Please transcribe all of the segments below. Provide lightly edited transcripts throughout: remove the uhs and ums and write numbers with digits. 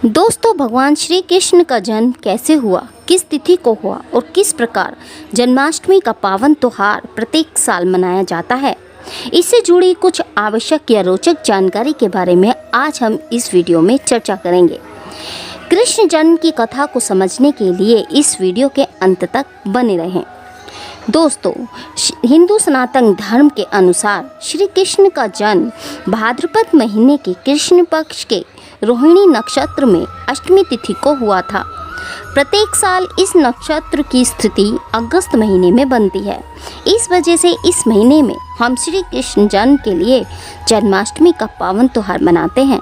दोस्तों, भगवान श्री कृष्ण का जन्म कैसे हुआ, किस तिथि को हुआ और किस प्रकार जन्माष्टमी का पावन त्योहार प्रत्येक साल मनाया जाता है, इससे जुड़ी कुछ आवश्यक या रोचक जानकारी के बारे में आज हम इस वीडियो में चर्चा करेंगे। कृष्ण जन्म की कथा को समझने के लिए इस वीडियो के अंत तक बने रहें। दोस्तों, हिंदू सनातन धर्म के अनुसार श्री कृष्ण का जन्म भाद्रपद महीने के कृष्ण पक्ष के रोहिणी नक्षत्र में अष्टमी तिथि को हुआ था। प्रत्येक साल इस नक्षत्र की स्थिति अगस्त महीने में बनती है। इस वजह से इस महीने में हम श्री कृष्ण जन्म के लिए जन्माष्टमी का पावन त्योहार मनाते हैं।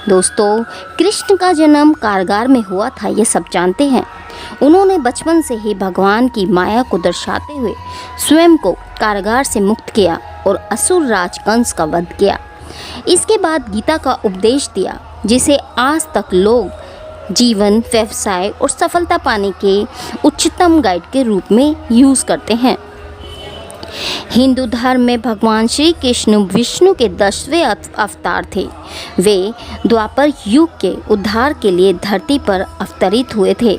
दोस्तों, कृष्ण का जन्म कारागार में हुआ था, ये सब जानते हैं। उन्होंने बचपन से ही भगवान की माया को दर्शाते हुए स्वयं को कारागार से मुक्त किया और असुर राज कंस का वध किया। इसके बाद गीता का उपदेश दिया, जिसे आज तक लोग जीवन, व्यवसाय और सफलता पाने के उच्चतम गाइड के रूप में यूज़ करते हैं। हिंदू धर्म में भगवान श्री कृष्ण विष्णु के 10वें अवतार थे। वे द्वापर युग के उद्धार के लिए धरती पर अवतरित हुए थे।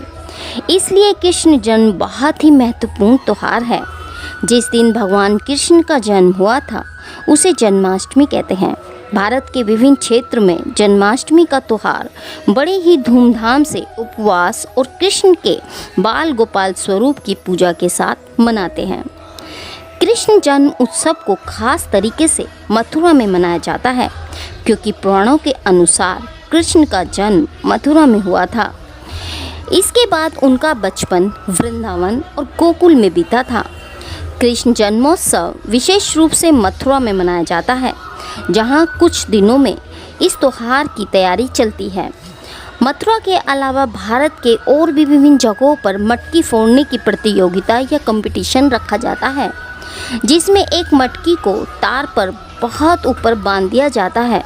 इसलिए कृष्ण जन्म बहुत ही महत्वपूर्ण त्योहार है। जिस दिन भगवान कृष्ण का जन्म हुआ था उसे जन्माष्टमी कहते हैं। भारत के विभिन्न क्षेत्र में जन्माष्टमी का त्योहार बड़े ही धूमधाम से उपवास और कृष्ण के बाल गोपाल स्वरूप की पूजा के साथ मनाते हैं। कृष्ण जन्म उत्सव को खास तरीके से मथुरा में मनाया जाता है, क्योंकि पुराणों के अनुसार कृष्ण का जन्म मथुरा में हुआ था। इसके बाद उनका बचपन वृंदावन और गोकुल में बीता था। कृष्ण जन्मोत्सव विशेष रूप से मथुरा में मनाया जाता है, जहां कुछ दिनों में इस त्योहार की तैयारी चलती है। मथुरा के अलावा भारत के और भी विभिन्न जगहों पर मटकी फोड़ने की प्रतियोगिता या कंपटीशन रखा जाता है, जिसमें एक मटकी को तार पर बहुत ऊपर बांध दिया जाता है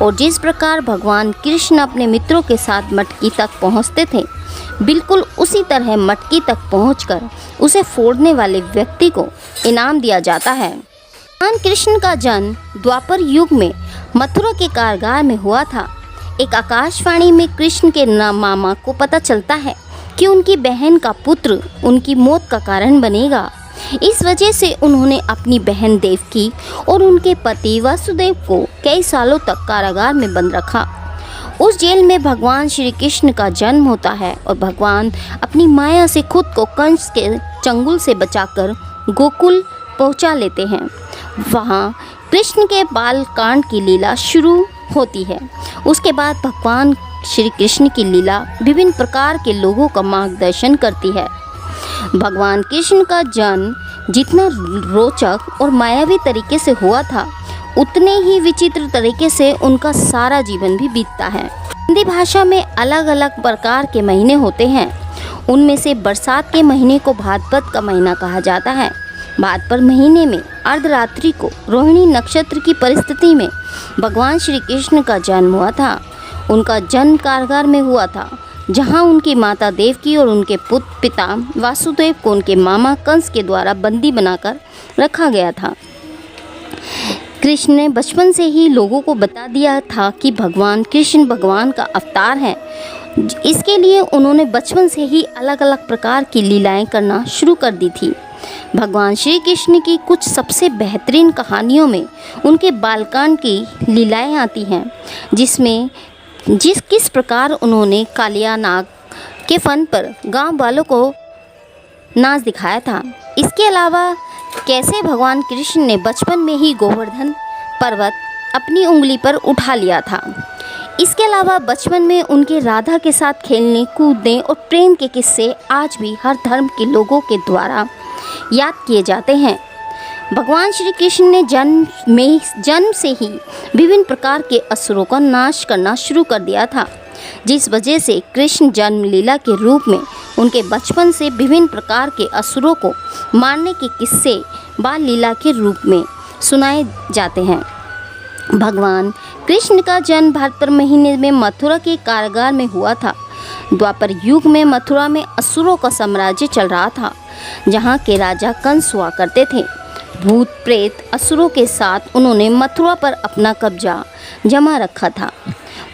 और जिस प्रकार भगवान कृष्ण अपने मित्रों के साथ मटकी तक पहुंचते थे, बिल्कुल उसी तरह मटकी तक पहुंचकर उसे फोड़ने वाले व्यक्ति को इनाम दिया जाता है। भगवान कृष्ण का जन्म द्वापर युग में मथुरा के कारागार में हुआ था। एक आकाशवाणी में कृष्ण के मामा को पता चलता है कि उनकी बहन का पुत्र उनकी मौत का कारण बनेगा। इस वजह से उन्होंने अपनी बहन देवकी और उनके पति वासुदेव को कई सालों तक कारागार में बंद रखा। उस जेल में भगवान श्री कृष्ण का जन्म होता है और भगवान अपनी माया से खुद को कंस के चंगुल से बचाकर गोकुल पहुंचा लेते हैं। वहां कृष्ण के बाल कांड की लीला शुरू होती है। उसके बाद भगवान श्री कृष्ण की लीला विभिन्न प्रकार के लोगों का मार्गदर्शन करती है। भगवान कृष्ण का जन्म जितना रोचक और मायावी तरीके से हुआ था, उतने ही विचित्र तरीके से उनका सारा जीवन भी बीतता है। हिंदी भाषा में अलग अलग प्रकार के महीने होते हैं। उनमें से बरसात के महीने को भाद्रपद का महीना कहा जाता है। भाद्रपद महीने में अर्धरात्रि को रोहिणी नक्षत्र की परिस्थिति में भगवान श्री कृष्ण का जन्म हुआ था। उनका जन्म कारागार में हुआ था, जहां उनकी माता देवकी और उनके पिता वासुदेव को उनके मामा कंस के द्वारा बंदी बनाकर रखा गया था। कृष्ण ने बचपन से ही लोगों को बता दिया था कि भगवान कृष्ण भगवान का अवतार है। इसके लिए उन्होंने बचपन से ही अलग अलग प्रकार की लीलाएं करना शुरू कर दी थी। भगवान श्री कृष्ण की कुछ सबसे बेहतरीन कहानियों में उनके बालकांड की लीलाएं आती हैं, जिसमें किस प्रकार उन्होंने कालिया नाग के फन पर गांव वालों को नाच दिखाया था। इसके अलावा कैसे भगवान कृष्ण ने बचपन में ही गोवर्धन पर्वत अपनी उंगली पर उठा लिया था। इसके अलावा बचपन में उनके राधा के साथ खेलने, कूदने और प्रेम के किस्से आज भी हर धर्म के लोगों के द्वारा याद किए जाते हैं। भगवान श्री कृष्ण ने जन्म से ही विभिन्न प्रकार के असुरों का नाश करना शुरू कर दिया था, जिस वजह से कृष्ण जन्म लीला के रूप में उनके बचपन से विभिन्न प्रकार के असुरों को मारने के किस्से बाल लीला के रूप में सुनाए जाते हैं। भगवान कृष्ण का जन्म भाद्रपद महीने में मथुरा के कारागार में हुआ था। द्वापर युग में मथुरा में असुरों का साम्राज्य चल रहा था, जहाँ के राजा कंस हुआ करते थे। भूत प्रेत असुरों के साथ उन्होंने मथुरा पर अपना कब्जा जमा रखा था।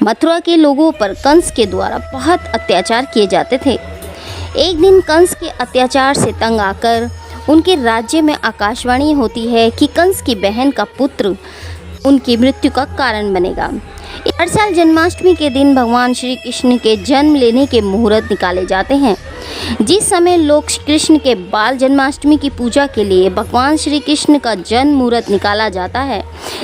मथुरा के लोगों पर कंस के द्वारा बहुत अत्याचार किए जाते थे। एक दिन कंस के अत्याचार से तंग आकर उनके राज्य में आकाशवाणी होती है कि कंस की बहन का पुत्र उनकी मृत्यु का कारण बनेगा। हर साल जन्माष्टमी के दिन भगवान श्री कृष्ण के जन्म लेने के मुहूर्त निकाले जाते हैं। जिस समय लोग कृष्ण के बाल जन्माष्टमी की पूजा के लिए भगवान श्री कृष्ण का जन्म मुहूर्त निकाला जाता है।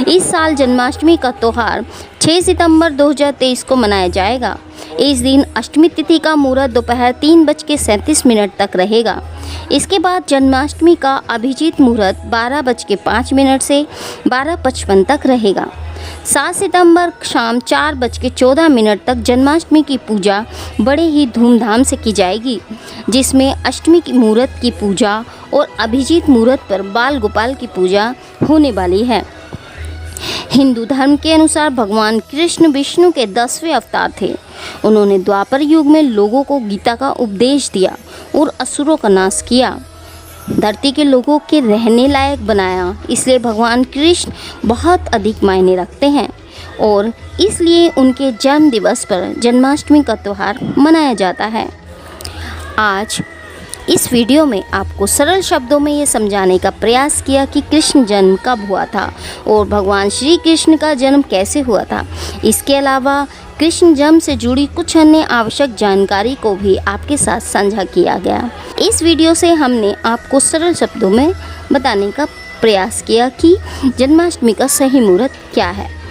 इस साल जन्माष्टमी का त्यौहार 6 सितंबर 2023 को मनाया जाएगा। इस दिन अष्टमी तिथि का मुहूर्त दोपहर 3:37 तक रहेगा। इसके बाद जन्माष्टमी का अभिजीत मुहूर्त 12:05 से 12:55 तक रहेगा। 7 सितंबर शाम 4:14 तक जन्माष्टमी की पूजा बड़े ही धूमधाम से की जाएगी, जिसमें अष्टमी की मुहूर्त की पूजा और अभिजीत मुहूर्त पर बाल गोपाल की पूजा होने वाली है। हिंदू धर्म के अनुसार भगवान कृष्ण विष्णु के 10वें अवतार थे। उन्होंने द्वापर युग में लोगों को गीता का उपदेश दिया और असुरों का नाश किया, धरती के लोगों के रहने लायक बनाया। इसलिए भगवान कृष्ण बहुत अधिक मायने रखते हैं और इसलिए उनके जन्म दिवस पर जन्माष्टमी का त्यौहार मनाया जाता है। आज इस वीडियो में आपको सरल शब्दों में ये समझाने का प्रयास किया कि कृष्ण जन्म कब हुआ था और भगवान श्री कृष्ण का जन्म कैसे हुआ था। इसके अलावा कृष्ण जन्म से जुड़ी कुछ अन्य आवश्यक जानकारी को भी आपके साथ साझा किया गया। इस वीडियो से हमने आपको सरल शब्दों में बताने का प्रयास किया कि जन्माष्टमी का सही मुहूर्त क्या है।